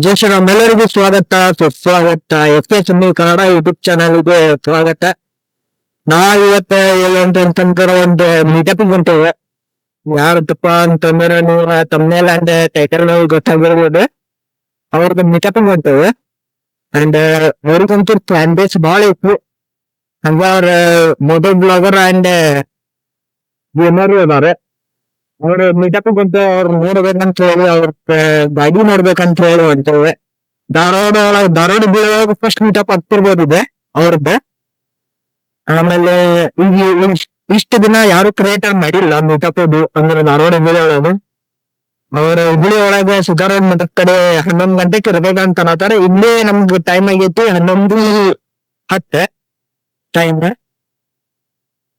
ಜೈ ಶ್ರೀರಾಮ್. ಎಲ್ಲರಿಗೂ ಸ್ವಾಗತ ಸುಸ್ವಾಗತ. ಎಸ್ ಕನ್ನಡ ಯೂಟ್ಯೂಬ್ ಚಾನಲ್ಗೆ ಸ್ವಾಗತ. ನಾವಿವತ್ತು ಏನಂತಂದ್ರೆ ಒಂದು ಮೀಟಪ್ ಹೊಂಟೇವೆ. ಯಾರತ್ತಪ್ಪ ಅಂತಂದ್ರೆ ನೀವು ತಮ್ಮನೇಲ ಅಂಡ್ ಟೈಟಲ್ ಗೊತ್ತಾಗಿರ್ಬೋದು. ಅವ್ರದ್ದು ಮೀಟಪ್ ಹೊಂಟೇವೆ ಅಂಡ್ ಅವ್ರಿಗಂತೂ ಫ್ಯಾನ್ ಬೇಸ್ ಭಾಳ ಇತ್ತು. ಹಂಗ ಅವ್ರ ಮೊಟೋ ಬ್ಲಾಗರ್ ಅಂಡ್ ಗೇಮರ್ ಇದಾರೆ. ಅವ್ರ ಮೀಟಪ್ ಬಂತು. ಅವ್ರ ನೋಡ್ಬೇಕಂತ ಹೇಳಿ ಅವ್ರ ಗಾಡಿ ನೋಡ್ಬೇಕಂತ ಹೇಳಿ ಹೊಂಟೇವೆ. ಧಾರವಾಡ ಬೀಳೋವಾಗ ಫಸ್ಟ್ ಮೀಟಪ್ ಆಗ್ತಿರ್ಬೋದು ಇದೆ ಅವ್ರದ್ದು. ಆಮೇಲೆ ಈಗ ಇಷ್ಟು ದಿನ ಯಾರು ಕ್ರಿಯೇಟರ್ ಮಾಡಿಲ್ಲ ಮೀಟಪ್ ಅದು ಅಂದ್ರೆ ಧಾರವಾಡ ಬೀಳೋದು. ಅವ್ರ ಹುಬ್ಳಿ ಒಳಗೆ ಸುಧಾರಣ ಮಠದ ಕಡೆ 11 ಗಂಟೆಗೆ ಇರ್ಬೇಕಂತ ಅನ್ನತಾರೆ. ಇಲ್ಲೇ ನಮ್ಗೆ ಟೈಮ್ ಆಗೈತಿ 11:10 ಟೈಮ್.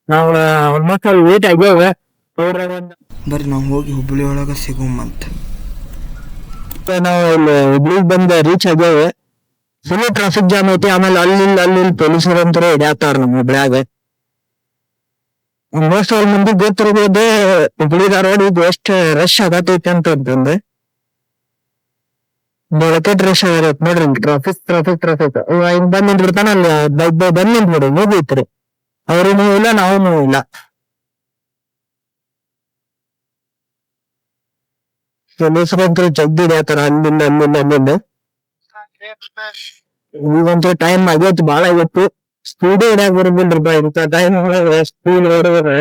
ನಾವು ಆಲ್ಮೋಸ್ಟ್ ಅಲ್ಲಿ ವೇಟ್ ಆಗ್ಯಾವ. ಬರ್ರಿ ನಾವು ಹೋಗಿ ಹುಬ್ಬಳ್ಳಿ ಒಳಗೆ ಸಿಗುಮಂತ. ನಾವು ಇಲ್ಲಿ ಹುಬ್ಳಿಗೆ ಬಂದ ರೀಚ್ ಆಗ್ಯಾವೆ. ಫುಲ್ ಟ್ರಾಫಿಕ್ ಜಾಮ್ ಐತಿ. ಆಮೇಲೆ ಅಲ್ಲಿ ಪೊಲೀಸರು ಅಂತಾರೆ ಹಿಡಿಯಾತಾರ ನಮ್ಮ ಹುಬ್ಳ್ಯಾಗ. ಆಲ್ಮೋಸ್ಟ್ ಅವ್ರ ಮಂದಿ ಗೊತ್ತಿರ್ಬೋದು ಹುಬ್ಳಿ ಧಾರವಾಡ ಈಗ ಎಷ್ಟು ರಶ್ ಆಗತೈತಿ ಅಂತಂದ್ರೆ. ಬೆಳಕಟ್ ರಶ್ ಆಗತ್ತೆ ನೋಡ್ರಿ. ಟ್ರಾಫಿಕ್ ಹಿಂಗ್ ಬಂದ್ ನಿಂತ್ಬಿಡ್ತಾನ ಅಲ್ಲಿ. ಬಂದ್ ನಿಂತ್ಬಿಡ್ರಿ ಮುಗೀತ್ರಿ. ಅವ್ರೂ ಇಲ್ಲ ನಾವು ಇಲ್ಲ. ಪೊಲೀಸರಂತೂ ಜಗ್ಗಿ ಹಿಡಿಯತ್ತಾರ ಅಲ್ಲಿಂದ. ಈಗಂತೂ ಟೈಮ್ ಆಗೈತಿ, ಬಾಳ ಆಗೈತಿ. ಸ್ಪೀಡ್ ಹಿಡಿಯಾಕ ಬರೋದಿಲ್ರಿಪ್ಪ ಇಂಥ ಟೈಮ್ ಒಳಗೆ. ಸ್ಪೀಡ್ ಹೊಡೆದ್ರೆ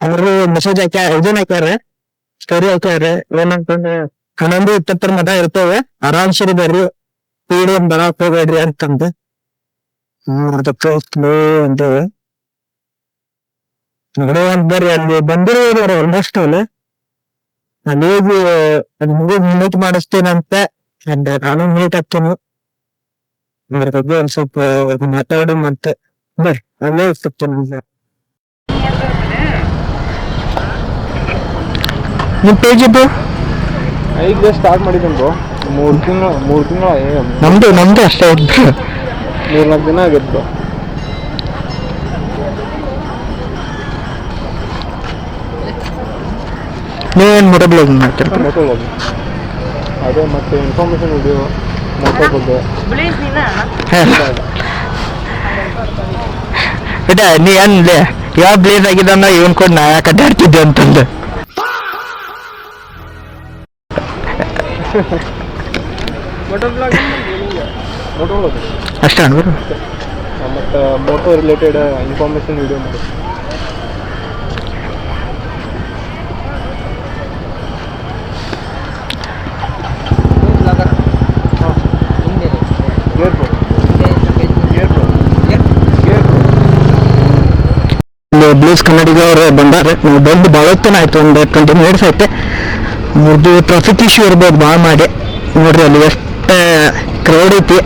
ಅವರು ಮೆಸೇಜ್ ಇದನ್ನ ಹಾಕ್ಯಾರ, ಸ್ಟೋರಿ ಹಾಕ್ಯಾರ. ಏನಂತಂದ್ರೆ 11:20 ಮಟ ಇರ್ತೇವೆ, ಆರಾಮ್ಸರಿ ಬರ್ರಿ, ಸ್ಪೀಡ್ ಒಂದ್ ಬರಾಕ್ ಹೋಗ್ಬೇಡ್ರಿ ಅಂತಂದ. ಅದಕ್ಕೆ ಸ್ಲೋ ಅಂತೇವೆ. ಬರ್ರಿ ಅಲ್ಲಿ ಬಂದಿರೋರು ಆಲ್ಮೋಸ್ಟ್ ಅಲ್ಲಿ ಹೋಗಿ ಅದ್ ಮೀಟ್ ಮಾಡಿಸ್ತೇನಂತೆ. ಅಂಡ್ ನಾನು ಮೀಟ್ ಆಗ್ತೇನೆ. ಅದ್ರ ಬಗ್ಗೆ ಒಂದ್ ಸ್ವಲ್ಪ ಮಾತಾಡು ಮತ್ತೆ ಬರ್ರಿ ಅಲ್ಲೇ ಸಿಗ್ತೇನೆ. ನಿಮ್ ಪೇಜ್ ಇದ್ದು ಈಗ ಸ್ಟಾರ್ಟ್ ಮಾಡಿದ್ದು 3 ತಿಂಗಳು ನಮ್ದು ಅಷ್ಟೇ ಇದ್ದು 3-4 ದಿನ ಆಗಿತ್ತು. ನೀವೇನ್ ಮೊಟೋ ಬ್ಲಾಗ್ ಮಾಡ್ತೀರ? ಮೋಟೋ ಬ್ಲಾಗ್ ಅದೇ, ಮತ್ತೆ ಇನ್ಫಾರ್ಮೇಶನ್ ವಿಡಿಯೋ ಮೋಟೋ ಬಗ್ಗೆ. ನೀ ಅನ್ಲೆ ಯಾವ ಬ್ಲೇಸ್ ಆಗಿದ್ದ ಇವನ್ ಕೊಡ್ ನಾ ಯಾಕೆ ಅಡ್ಡಾಡ್ತಿದ್ದೆ ಅಂತಂದು. ಮೋಟೋ ಬ್ಲಾಗ್ ಅಷ್ಟೇ ಅನ್ಬೋದು. ಮತ್ತು ಮೋಟೋ ರಿಲೇಟೆಡ್ ಇನ್ಫಾರ್ಮೇಶನ್ ವಿಡಿಯೋ ಮಾಡಿ. ಬ್ಲೂಸ್ ಕನ್ನಡಿಗ ಅವ್ರು ಬಂದಾರೆ. ನಾವು ಬಂದು ಭಾಳ ಹೊತ್ತನ ಆಯ್ತು, ಒಂದು 20 ಮಿನಿಟ್ಸ್ ಐತೆ. ಮುರ್ದು ಟ್ರಾಫಿಕ್ ಇಶ್ಯೂ ಇರ್ಬೋದು ಭಾಳ ಮಾಡಿ. ನೋಡ್ರಿ ಅಲ್ಲಿ ಎಷ್ಟು ಕ್ರೌಡ್ ಐತಿ.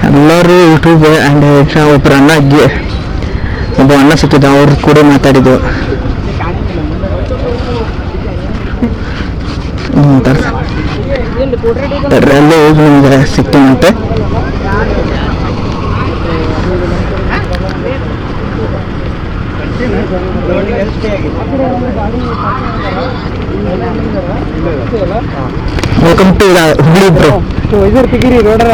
ಎಲ್ಲರೂ ಯೂಟ್ಯೂಬ್ ಆ್ಯಂಡ್ ಒಬ್ಬರು ಒಬ್ಬ ಅಣ್ಣ ಸಿಕ್ಕಿದ್ದ, ಅವ್ರು ಕೂಡ ಮಾತಾಡಿದ್ವು. ಅಲ್ಲೇ ಹೋಗಿ ನಿಮ್ಗೆ ಸಿಗ್ತೀನಂತೆ. Welcome to Hubli bro. ತಿಗಿರಿ ರೋಡರ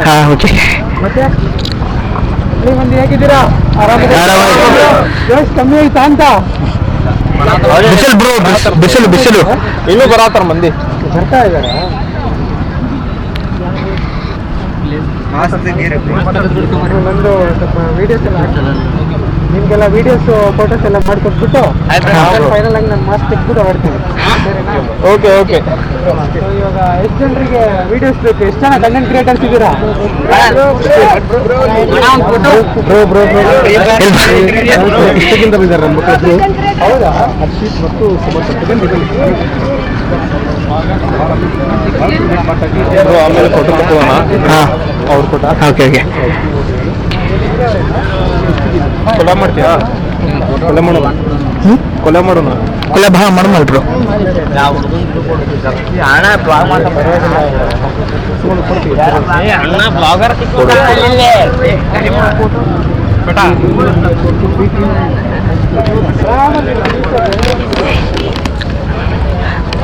ಹಾ ಓಕೆ. ಮತ್ತೆ ಮಂದಿ ಹೇಗಿದ್ದೀರಾ? ಆರಾಮ ಕಮ್ಮಿ ಆಯ್ತಾ ಅಂತ? ಬಿಸಿಲು ಇನ್ನೂ ಬರತ್ತಾರ ಮಂದಿ, ಬರ್ತಾ ಇದಾರ. ನಂದು ಸ್ವಲ್ಪ ವಿಡಿಯೋಸ್ ಎಲ್ಲ ನಿಮ್ಗೆಲ್ಲ ವಿಡಿಯೋಸ್ ಫೋಟೋಸ್ ಎಲ್ಲ ಮಾಡ್ಕೊಟ್ಬಿಟ್ಟು ಫೈನಲ್ ಆಗಿ ನಾನು ಮಾಸ್ಕ್ ತೆಗೆದ್ಬಿಟ್ಟು ಹೊಡ್ತೀನಿ. ಓಕೆ. ಇವಾಗ ಎಷ್ಟು ಜನರಿಗೆ ವಿಡಿಯೋಸ್ ಬೇಕು? ಎಷ್ಟು ಜನ ಕಂಟೆಂಟ್ ಕ್ರಿಯೇಟರ್ಸ್ ಇದ್ದೀರಾ? ಇಷ್ಟಕ್ಕಿಂತ ಇದ್ದಾರೆ ನಮ್ಮ ಮಕ್ಕಳು. ಹೌದಾ? ಹರ್ಷಿತ್ ಮತ್ತು ಆಮೇಲೆ ಫೋಟೋ ತಗೋಣ. ಅವ್ರ ಫೋಟೋ ಓಕೆ. ಕೊಲೆ ಮಾಡ್ತೀಯಾ? ಕೊಲೆ ಮಾಡೋಣ. ಕೊಲೆ ಭಾಳ ಮಾಡಮಲ್ ಬ್ರೋ.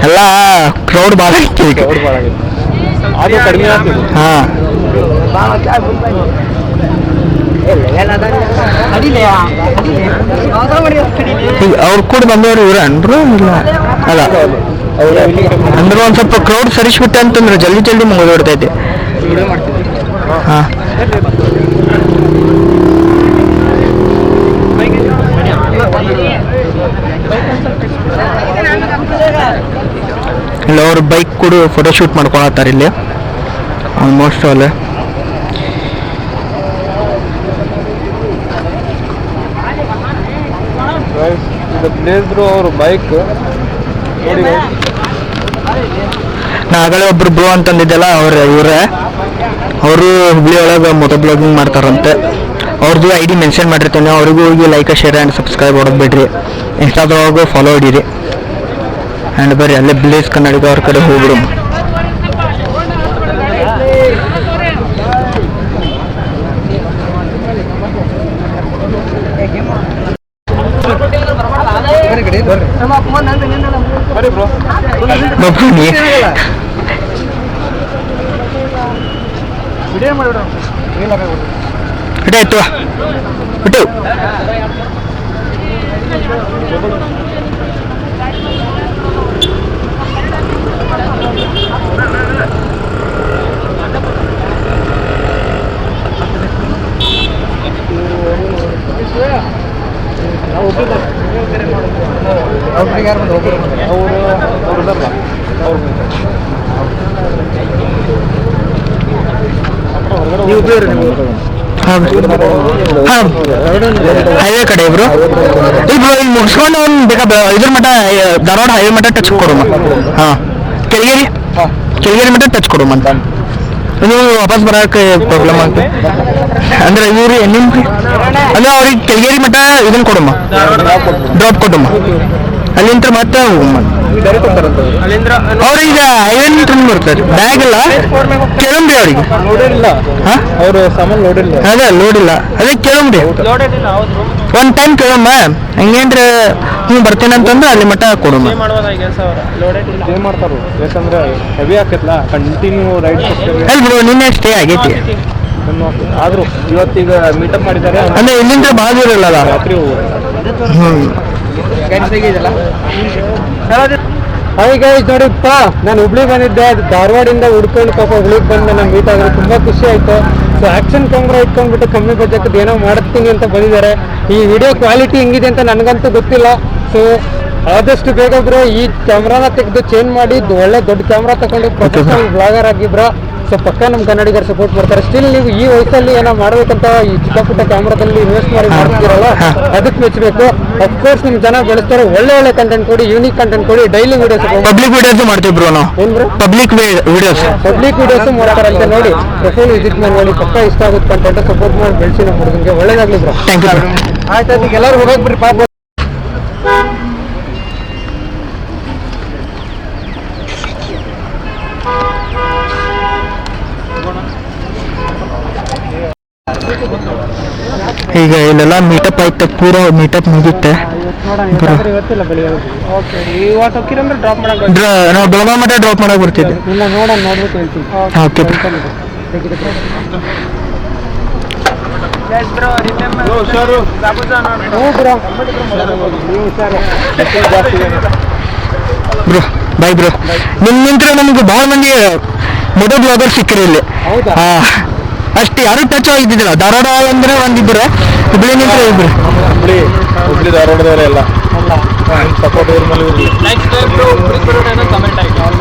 ಎಲ್ಲ ಕ್ರೌಡ್ ಭಾಳ ಐತಿ ಈಗ. ಅದು ಕಡಿಮೆ ಆಗ್ತದೆ. ಹಾ ಈಗ ಅವ್ರು ಕೂಡ ಬಂದವ್ರು ಇವ್ರ ಅನ್ರು ಇಲ್ಲ ಅಲ್ಲ ಅಂದ್ರೆ ಒಂದ್ ಸ್ವಲ್ಪ ಕ್ರೌಡ್ ಸರಿಸ್ಬಿಟ್ಟೆ ಅಂತಂದ್ರೆ ಜಲ್ದಿ ಜಲ್ದಿ ಮುಗಿದೋಡ್ತೈತಿ. ಹಾ ಇಲ್ಲ ಅವ್ರು ಬೈಕ್ ಕೂಡ ಫೋಟೋ ಶೂಟ್ ಮಾಡ್ಕೊಳತ್ತಾರ ಇಲ್ಲಿ ಆಲ್ಮೋಸ್ಟ್ ಆಲ್. ಅವ್ರ ಬೈಕ್ ನೋಡಿ ನಾ ಆಗಲೇ ಒಬ್ರು ಬ್ರೋ ಅಂತಂದಿದ್ದೆಲ್ಲ ಇವ್ರೆ ಅವರು ಹುಬ್ಳಿ ಒಳಗೆ ಮೊದಲ ಬ್ಲಾಗಿಂಗ್ ಮಾಡ್ತಾರಂತೆ. ಅವ್ರದ್ದು ID ಮೆನ್ಷನ್ ಮಾಡಿರ್ತೀನಿ, ಅವ್ರಿಗೂ ಹೋಗಿ ಲೈಕ್ ಶೇರ್ ಆ್ಯಂಡ್ ಸಬ್ಸ್ಕ್ರೈಬ್ ಮಾಡೋದು ಬಿಡ್ರಿ. ಇನ್ಸ್ಟಾದ್ರೊಳಗೂ ಫಾಲೋ ಹಿಡೀರಿ ಆ್ಯಂಡ್ ಬರ್ರಿ ಅಲ್ಲೇ ಬ್ಲೇಸ್ ಕನ್ನಡಿಗ ಅವ್ರ ಕಡೆ ಹೋಗ್ಬಿಡು. ಇಟಾಯ್ತು ಬಿಟ್ಟು ಹೈವೇ ಕಡೆ ಇಬ್ರು ಇಬ್ರು ಇಲ್ಲಿ ಮುಗಿಸ್ಕೊಂಡು ಅವ್ನು ಬೇಕಾ ಇದ್ರ ಮಠ ಧಾರವಾಡ ಹೈವೇ ಮಠ ಟಚ್ ಕೊಡುಮ. ಹಾ ಕೆಳಗೇರಿ ಮಠ ಟಚ್ ಕೊಡುಮ ಅಂತ ನೀವು ವಾಪಸ್ ಬರೋಕೆ ಪ್ರಾಬ್ಲಮ್ ಆಗ್ತದೆ ಅಂದ್ರೆ ಇವ್ರು ನಿಮ್ಗೆ ಅಂದ್ರೆ ಅವ್ರಿಗೆ ಕೆಳಗೇರಿ ಮಠ ಇದನ್ನ ಕೊಡುಮ ಡ್ರಾಪ್ ಕೊಡುಮ ಅಲ್ಲಿಂದ ಮತ್ತೆ ಅವ್ರಿಗೆ ಹೈವೇ ಬರ್ತಾರೆ ಬ್ಯಾಗ್ ಇಲ್ಲ ಕೇಳಂಬ್ರಿ ಅವ್ರಿಗೆ ಅವರು ಸಾಮಾನು ನೋಡಿಲ್ಲ ಅದೇ ಲೋಡಿಲ್ಲ ಅದೇ ಕೇಳಂಬ್ರಿ ಒಂದ್ ಟೈಮ್ ಕೇಳಮ್ಮ ಹಂಗೇನ್ರಿ ನೀವು ಬರ್ತೇನೆ ಅಂತಂದ್ರೆ ಅಲ್ಲಿ ಮಟ್ಟ ಕೊಡಮ್ಮ. ಸ್ಟೇ ಮಾಡ್ತಾರ ಯಾಕಂದ್ರೆ ಹೆವಿ ಆಕೈತ್ಲಾ ಕಂಟಿನ್ಯೂ ರೈಡ್ ಅಲ್ಲಿ ಬಿಡು ನಿನ್ನೆ ಸ್ಟೇ ಆಗೈತಿ ಆದ್ರೂ ಇವತ್ತೀಗ ಮೀಟಪ್ ಮಾಡಿದ್ದಾರೆ ಅಂದ್ರೆ ಇಲ್ಲಿಂದ ಭಾಳ ದೂರ ಇಲ್ಲಲ್ಲ ರಾತ್ರಿ ಹಾಯ್ ಗೈಸ್ ನೋಡಿಪ್ಪ ನಾನು ಹುಬ್ಳಿ ಬಂದಿದ್ದೆ ಧಾರವಾಡಿಂದ ಹುಡ್ಕೊಂಡು ಪಾಪ ಹುಬ್ಳಿಗೆ ಬಂದು ನಾನು ಮೀಟ್ ಆದ್ರೆ ತುಂಬಾ ಖುಷಿ ಆಯ್ತು. ಸೊ ಆಕ್ಷನ್ ಕ್ಯಾಮ್ರಾ ಇಟ್ಕೊಂಡ್ಬಿಟ್ಟು ಕಮ್ಮಿ ಬಜೆಟ್ ಏನೋ ಮಾಡ್ತೀನಿ ಅಂತ ಬಂದಿದ್ದಾರೆ. ಈ ವಿಡಿಯೋ ಕ್ವಾಲಿಟಿ ಹೆಂಗಿದೆ ಅಂತ ನನಗಂತೂ ಗೊತ್ತಿಲ್ಲ. ಸೊ ಆದಷ್ಟು ಬೇಗ ಬ್ರೋ ಈ ಕ್ಯಾಮ್ರಾನ ತೆಗೆದು ಚೇಂಜ್ ಮಾಡಿ ಒಳ್ಳೆ ದೊಡ್ಡ ಕ್ಯಾಮ್ರಾ ತಗೊಂಡು ಪ್ರೊಫೆಷನಲ್ ಬ್ಲಾಗರ್ ಆಗಿಬ್ರ. ಸೊ ಪಕ್ಕ ನಮ್ಮ ಕನ್ನಡಿಗರು ಸಪೋರ್ಟ್ ಮಾಡ್ತಾರೆ. ಸ್ಟಿಲ್ ನೀವು ಈ ವಯಸ್ಸಲ್ಲಿ ಏನೋ ಮಾಡ್ಬೇಕಂತ ಈ ಚಿಕ್ಕ ಪುಟ್ಟ ಕ್ಯಾಮ್ರಾದಲ್ಲಿ ಇನ್ವೆಸ್ಟ್ ಮಾಡಿ ಮಾಡ್ತಿರಲ್ಲ ಅದಕ್ಕೆ ಮೆಚ್ಚಬೇಕು. ಅಫ್ಕೋರ್ಸ್ ನಿಮ್ ಜನ ಬೆಳೆಸ್ತಾರೆ, ಒಳ್ಳೆ ಒಳ್ಳೆ ಕಂಟೆಂಟ್ ಕೊಡಿ, ಯೂನಿಕ್ ಕಂಟೆಂಟ್ ಕೊಡಿ, ಡೈಲಿ ವಿಡಿಯೋಸ್ ಪಬ್ಲಿಕ್ ವಿಡಿಯೋಸ್ ಮಾಡ್ತೀವಿ ಬ್ರೋ ನಾವು. ಏನ್ ಬ್ರೋ ಪಬ್ಲಿಕ್ ವಿಡಿಯೋಸ್ ಮಾಡ್ತಾರಂತೆ ನೋಡಿ. ಪ್ರೊಫೈಲ್ ವಿಸಿಟ್ ಮಾಡಿ ನೋಡಿ, ಪಕ್ಕ ಇಷ್ಟ ಆಗುತ್ತೆ ಕಂಟೆಂಟ್ ಸಪೋರ್ಟ್ ಮಾಡಿ ಬೆಳೆಸಿ ನಮ್ಮ ಹುಡುಗನಿಗೆ ಒಳ್ಳೇದಾಗ್ಲಿ ಬ್ರೋ. Thank you. ಆಯ್ತಾಯ್ತು ಈಗ ಎಲ್ಲರೂ ಹೋಗಕ್ ಬಿಡ್ರಿ ಪಾಪ. ಈಗ ಇಲ್ಲೆಲ್ಲ ಮೀಟಪ್ ಆಯ್ತು, ಪೂರ ಮೀಟಪ್ ಮುಗಿತ್ತೆ. ಇವತ್ತಿಲ್ಲ ಬೆಳಿಗ್ಗೆ ಇವತ್ತು ಹೋಗಿರಂದ್ರೆ ಡ್ರಾಪ್ ಮಾಡಕ್ ನಾವು ಬೆಳಗಾವಿ ಮಟ್ಟ ಡ್ರಾಪ್ ಮಾಡಕ್ ಬರ್ತಿದ್ದೆ. ಇಲ್ಲ ನೋಡೋಣ ನೋಡ್ಬಿಟ್ಟು ಹೇಳ್ತೀನಿ. Okay bro bye bro. ನಿಮ್ಮಿಂತ್ರ ನಮ್ಗೆ ಭಾಳ ಮಂದಿ ಮೊದಲ ಬ್ಲಾಗರ್ ಸಿಕ್ಕರಿ ಇಲ್ಲಿ. ಹಾ ಅಷ್ಟು ಯಾರು ಟಚ್ ಆಗಿದ್ದಿಲ್ಲ. ಧಾರವಾಡ ಅಂದ್ರೆ ಒಂದಿಬ್ಬರು, ಹುಬ್ಳಿ ನಿಂತ್ರ ಇಬ್ರು. ಹುಬ್ಳಿ ಧಾರವಾಡದವರೇ ಎಲ್ಲ ಸಪೋರ್ಟ್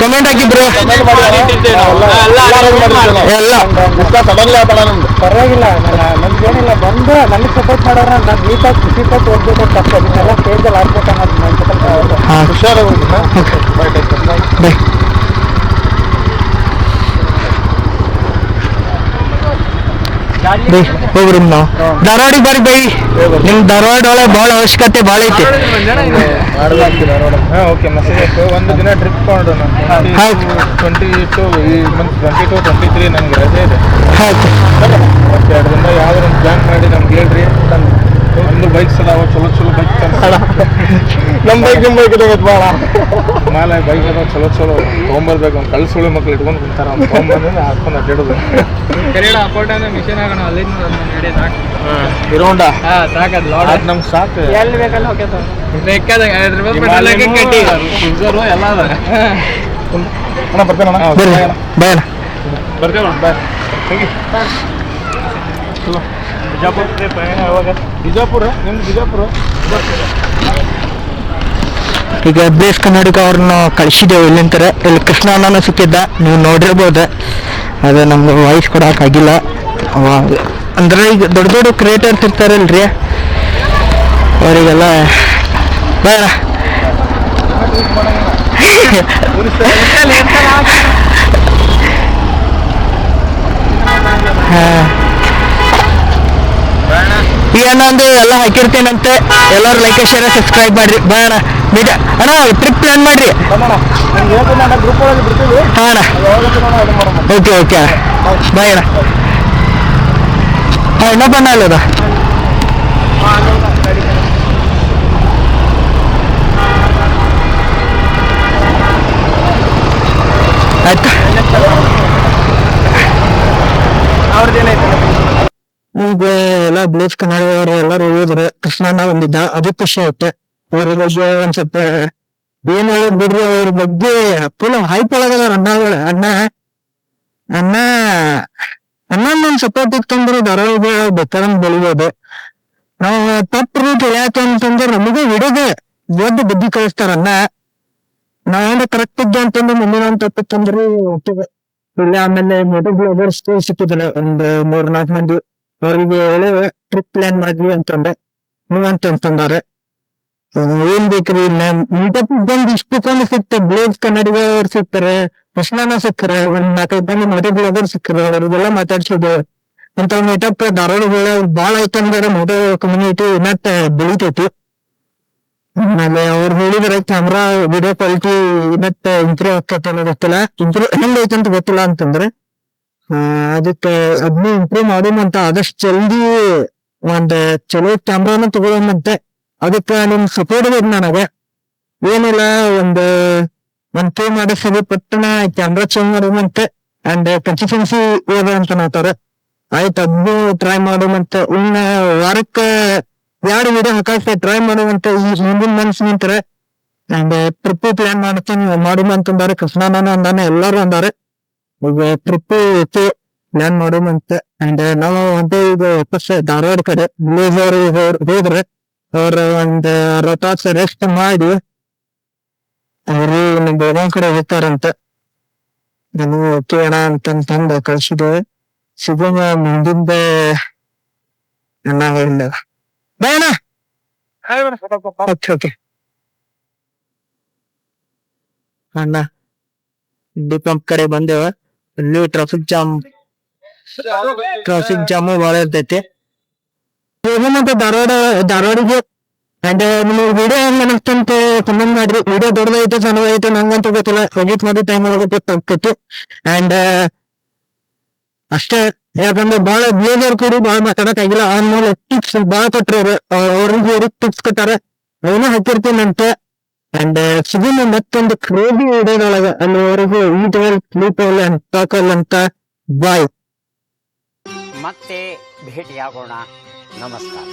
ಕಮೆಂಟ್ ಹಾಕಿಬ್ರು ಎಲ್ಲ ಪರವಾಗಿಲ್ಲ. ನಮ್ಗೇನಿಲ್ಲ ಬಂದು ನನಗೆ ಸಪೋರ್ಟ್ ಮಾಡೋರ ನಾನು ನೀಟಾಗಿ ಖುಷಿ ಪಟ್ಟು ಹೋಗ್ಬೇಕು ತಪ್ಪು ಅದನ್ನೆಲ್ಲ ಸ್ಟೇಜಲ್ಲಿ ಆಗ್ಬೇಕನ್ನೋದು ಹುಷಾರಾಗಿ. ಬಾಯ್. ಹೋಗ್ರಿ ನಾವು ಧಾರವಾಡಿಗೆ ಬರ್ರಿ ಬೈ. ನಿಮ್ ಧಾರವಾಡ ಒಳಗೆ ಭಾಳ ಅವಶ್ಯಕತೆ ಭಾಳ ಐತಿ. ಓಕೆ ಮೆಸೇಜ್ ಒಂದು ದಿನ ಟ್ರಿಪ್ ಮಾಡೋಣ. 22 ಈ ಮಂತ್ 22, 23 ನನಗೆ ರಜೆ ಇದೆ. ಆಯ್ತು ಮತ್ತೆ 2 ದಿನ ಯಾವ್ದಾರು ಒಂದು ಪ್ಲಾನ್ ಮಾಡಿ ನಮ್ಗೆ ಹೇಳ್ರಿ. ಒಂದು ಬೈಕ್ಸ್ ಅದಾವ, ಚಲೋ ಬೈಕ್ ನಮ್ಮ ಬೈಕ್ ಭಾಳ ಮಾಲೆ ಬೈಕ್ ಅದಾವ ಚಲೋ ತೊಗೊಂಬರ್ಬೇಕು. ಅವ್ನು ಕಳ್ಸುಳಿ ಮಕ್ಳು ಇಟ್ಕೊಂಡು ಕುಂತಾರ. ಅವ್ನು ತೊಗೊಂಬಂದ್ರೆ ಹಾಕೊಂಡು ಅಡ್ಡಾಡೋದು. ಮಿಷನ್ ಆಗೋಣ ಅಲ್ಲಿಂದ ಇರೋಂಡ ಸಾಕದು ನಮ್ಗೆ ಸಾಕು. ಎಲ್ಲಿ ಬೇಕಲ್ಲ ಬೇಕಾದ ಎಲ್ಲ ಅಣ್ಣ ಬರ್ತೇನೆ. ಬಾಯ್ ಬರ್ತೇವೆ ಬಾಯ್. ಚಲೋ ಬಿಜಾಪುರ ನಿಮ್ದು ಬಿಜಾಪುರ. ಈಗ ಬೇಸ್ ಕನ್ನಡಿಗ ಅವ್ರನ್ನ ಕಳಿಸಿದ್ದೇವೆ ಇಲ್ಲಿಂತರ. ಇಲ್ಲಿ ಕೃಷ್ಣ ಅಣ್ಣನ ಸಿಕ್ಕಿದ್ದ, ನೀವು ನೋಡಿರ್ಬೋದು. ಅದು ನಮ್ಗೆ ವಾಯ್ಸ್ ಕೊಡೋಕ್ಕಾಗಿಲ್ಲ. ಅಂದ್ರೆ ಈಗ ದೊಡ್ಡ ದೊಡ್ಡ ಕ್ರಿಯೇಟರ್ಸ್ ಇರ್ತಾರಲ್ರಿ, ಅವರಿಗೆಲ್ಲ ಬೇಡ ಏನಂದು ಎಲ್ಲ ಹಾಕಿರ್ತೇನಂತೆ. ಎಲ್ಲರೂ ಲೈಕ್ ಶೇರ್ ಸಬ್ಸ್ಕ್ರೈಬ್ ಮಾಡ್ರಿ. ಬೇಡ ನಿಜ ಅಣ್ಣ ಟ್ರಿಪ್ ಪ್ಲಾನ್ ಮಾಡ್ರಿ. ಗ್ರೂಪ್ ಒಳಗೆ ಬಿಡ್ತೀವಿ. ಹಾಂ ಅಣ್ಣ ಓಕೆ ಬಾಯ್ ಅಣ್ಣ. ಹಾಂ ಇನ್ನೂ ಬಣ್ಣ ಅಲ್ಲದ ಆಯ್ತಾ. ಈಗ ಎಲ್ಲ ಬ್ಲೇಸ್ ಕನ್ನಡದವರು ಎಲ್ಲರೂ ಹೋದ್ರೆ ಕೃಷ್ಣಣ್ಣ ಬಂದಿದ್ದ, ಅದು ಖುಷಿ ಆಯ್ತು. ಅವ್ರ ಬಗ್ಗೆ ಒಂದ್ ಸ್ವಲ್ಪ ಏನ್ ಹೇಳೋದ್ ಬಿಡ್ರಿ, ಅವ್ರ ಬಗ್ಗೆ ಫುಲ್ ಹೈಪ್ ಒಳಗದಾರ ಅಣ್ಣಂದೊಂದ್ ಸಪೋರ್ಟ್ ಇತ್ತಂದ್ರೆ ಧಾರಾವಾಹಿಗೆ ಬೇಕಾದಂಗ್ ಬೆಳಿಬೋದು. ನಾವು ತಪ್ಪು ರೂಟ್ ಹೇಳ್ಯಾಕ ಅಂತಂದ್ರೆ ನಮಗೂ ಹಿಡಿದು ದೊಡ್ಡ ಬುದ್ಧಿ ಕಳಿಸ್ತಾರ ಅಣ್ಣ. ನಾವೇನ ಕರೆಕ್ಟ್ ಇದ್ದೆ ಅಂತಂದ್ರೆ ಮುಂದಿನ ತಪ್ಪಿತ್ತಂದ್ರೆ ಹೋಗ್ತದೆ. ಇಲ್ಲ ಆಮೇಲೆ ಮೊದಲು ಬ್ಲಾಗರ್ಸ್ ಸಿಕ್ಕಿದ್ರೆ ಒಂದ್ 3-4 ಮಂದಿ ಅವ್ರಿಗೆ ಹೇಳಿ ಟ್ರಿಪ್ ಪ್ಲಾನ್ ಮಾಡ್ಲಿ ಅಂತಂದೆ. ನೀವಂತಂದಾರೆ ಏನ್ ಬೇಕ್ರಿ ಮೀಟಪ್ ಬಂದು ಇಷ್ಟಕ್ಕೊಂದು ಸಿಕ್ತೆ. ಬ್ಲೇಸ್ ಕನ್ನಡಿಗ ಅವ್ರು ಸಿಗ್ತಾರೆ, ಕೃಷ್ಣನ ಸಿಕ್ಕರೆ, ಒಂದ್ 4-5 ಮಂದಿ ಮೊದಲು ಬ್ಲಾಗರ್ ಸಿಕ್ಕರೆ, ಅವ್ರಿಗೆಲ್ಲ ಮಾತಾಡ್ಸಿದ್ರು. ಅಂತ ಮೀಟಪ್ ಧಾರವಾಡ ಬಾಳ ಐತಂದ್ರೆ ಮೊದಲು ಕಮ್ಯುನಿಟಿ ಇನ್ನಟ್ ಬೆಳಿತೈತಿ. ಆಮೇಲೆ ಅವ್ರು ಹೇಳಿದ್ರೆ ಕ್ಯಾಮ್ರಾ ವಿಡಿಯೋ ಕ್ವಾಲಿಟಿ ಇನ್ನಟ್ ಇಂಪ್ರೂವ್ ಆಗ್ತೈತೆ ಅನ್ನೋ ಗೊತ್ತಿಲ್ಲ. ಇಂಪ್ರೂವ್ ಹೆಂಗ್ ಐತಂತ ಗೊತ್ತಿಲ್ಲ ಅಂತಂದ್ರೆ ಅದಕ್ಕೆ ಅದನ್ನ ಇಂಪ್ರೂವ್ ಮಾಡೋಣಂತ. ಆದಷ್ಟು ಜಲ್ದಿ ಒಂದ್ ಚಲೋ ಕ್ಯಾಮ್ರಾನ ತಗೊಳ್ಳೋಣಂತೆ. ಅದಕ್ಕೆ ನಿಮ್ ಸಪೋರ್ಟ್ ಬೇಕು ನನಗೆ. ಏನಿಲ್ಲ ಒಂದ್ ಪೇ ಮಾಡೋ ಸರಿ ಪಟ್ಟಣ ಕ್ಯಾಮ್ರಾ ಚೇಂಜ್ ಮಾಡೋಣಂತೆ. ಅಂಡ್ ಕನ್ಸಿಸ್ಟೆನ್ಸಿ ಇದೆ ಅಂತ ಹೇಳ್ತಾರೆ. ಆಯ್ತು ಅದನ್ನು ಟ್ರೈ ಮಾಡೋಣಂತೆ. ಇನ್ನ ವಾರಕ್ಕೆ 2 ವಿಡಿಯೋ ಹಾಕಕ್ಕೆ ಟ್ರೈ ಮಾಡುವಂತೆ ಈ ಮುಂದಿನ ಮನ್ಸು ನಿಂತಾರೆ. ಅಂಡ್ ಟ್ರಿಪ್ ಪ್ಲಾನ್ ಮಾಡೋಣ ಅಂತಂದಾರೆ. ಕೃಷ್ಣನ ಅಂದಾನೆ, ಎಲ್ಲಾರು ಅಂದಾರೆ. ಈಗ ಟ್ರಿಪ್ ಪ್ಲಾನ್ ಮಾಡೋಣಂತೆ. ಅಂಡ್ ನಾವು ಅಂತ ಈಗ ವಾಪಸ್ ಧಾರವಾಡ ಕಡೆ ವಿಲೇಜ್ ಅವ್ರು ಹೋದ್ರೆ ಅವ್ರ ಒಂದ್ 60 ತಾಸು ರೆಸ್ಟ್ ಮಾಡಿ ಅವರು ಬೆಳಗಾವ್ ಕಡೆ ಹೋಗ್ತಾರಂತ. ನಾನು ಓಕೆ ಅಣ್ಣ ಅಂತಂದು ಕಳ್ಸಿದ್ದೇವೆ. ಸಿಗೋಣ ಮುಂದಿಂದ ಅಣ್ಣ ಹೇಳಿಲ್ಲ. ಬಾಯ್ ಅಣ್ಣ. ಓಕೆ ಅಣ್ಣ ಡಿಪಂಪ್ ಕಡೆ ಬಂದೇವ. ಇಲ್ಲಿ ಟ್ರಾಫಿಕ್ ಜಾಮು ಭಾಳ ಇರ್ತೈತಿ. ಹೋಗೋಣಂತ ಧಾರವಾಡಿಗೆ. ಅಂಡ್ ನಿಮ್ಗೆ ವಿಡಿಯೋ ಹೆಂಗ್ ಅನಿಸ್ತಂತ ಕಮೆಂಟ್ ಮಾಡ್ರಿ. ವಿಡಿಯೋ ದೊಡ್ಡದೈತೆ ಸಣ್ಣದೈತೆ ನಂಗಂತ ಗೊತ್ತಿಲ್ಲ. ಎಡಿಟ್ ಮಾಡಿ ಟೈಮ್ ಗೊತ್ತಾಗ್ತೈತಿ. ಅಂಡ್ ಅಷ್ಟೇ, ಯಾಕಂದ್ರೆ ಬಾಳ ಬ್ಲೇಜರ್ ಕೂಡ ಬಾಳ ಮಾತಾಡಕ್ ಆಗಿಲ್ಲ. ಆಮೇಲೆ ಟಿಪ್ಸ್ ಬಾಳ ಕೊಟ್ರ ಅವ್ರಿಗೆ ಟಿಪ್ಸ್ ಕೊಟ್ಟಾರ, ಅವನ್ನ ಹಾಕಿರ್ತೀನಂತೆ. ಅಂಡ್ ಸಿಗೋಣ ಮತ್ತೊಂದು ಕ್ರೇಜಿ ವಿಡಿಯೋದೊಳಗ. ಅಲ್ಲಿವರೆಗೂ ಈಟ್ ಸ್ಲೀಪ್ ಅಂತ ಬಾಯ್. ಮತ್ತೆ ಭೇಟಿಯಾಗೋಣ. ನಮಸ್ಕಾರ.